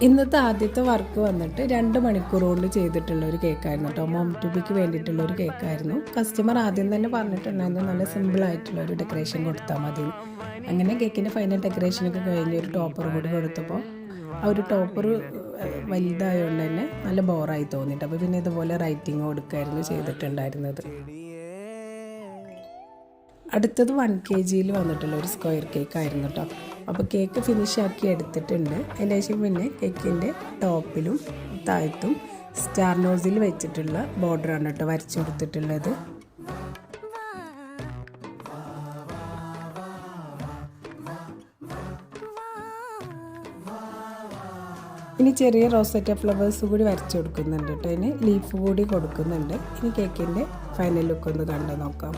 ഇന്നത്തെ ആദ്യത്തെ വർക്ക് വന്നിട്ട് 2 മണിക്കൂർ കൊണ്ട് ചെയ്തിട്ടുള്ള ഒരു കേക്കായിരുന്നു കേട്ടോ. മോം ടു ബിക്ക് വേണ്ടിയിട്ടുള്ള ഒരു കേക്കായിരുന്നു. കസ്റ്റമർ ആദ്യം തന്നെ പറഞ്ഞിട്ടുണ്ടായിരുന്നു നല്ല സിമ്പിളായിട്ടുള്ള ഒരു ഡെക്കറേഷൻ കൊടുത്താൽ മതി. അങ്ങനെ കേക്കിൻ്റെ ഫൈനൽ ഡെക്കറേഷനൊക്കെ കഴിഞ്ഞ് ഒരു ടോപ്പർ കൂടി കൊടുത്തപ്പോൾ ആ ഒരു ടോപ്പർ വലുതായതുകൊണ്ട് തന്നെ നല്ല ബോറായി തോന്നിയിട്ട് അപ്പോൾ പിന്നെ ഇതുപോലെ റൈറ്റിംഗ് കൊടുക്കായിരുന്നു ചെയ്തിട്ടുണ്ടായിരുന്നത്. അടുത്തത് 1 kg വന്നിട്ടുള്ള ഒരു സ്ക്വയർ കേക്ക് ആയിരുന്നു കേട്ടോ. അപ്പോൾ കേക്ക് ഫിനിഷാക്കി എടുത്തിട്ടുണ്ട്. അതിന് ശേഷം പിന്നെ കേക്കിൻ്റെ ടോപ്പിലും താഴത്തും സ്റ്റാർ നോസിൽ വെച്ചിട്ടുള്ള ബോർഡറാണ് കേട്ടോ വരച്ചു കൊടുത്തിട്ടുള്ളത്. ഇനി ചെറിയ റോസറ്റ ഫ്ലവേഴ്സ് കൂടി വരച്ചു കൊടുക്കുന്നുണ്ട് കേട്ടോ. അതിന് ലീഫ് കൂടി കൊടുക്കുന്നുണ്ട്. ഇനി കേക്കിൻ്റെ ഫൈനൽ ലുക്ക് ഒന്ന് കണ്ടു നോക്കാം.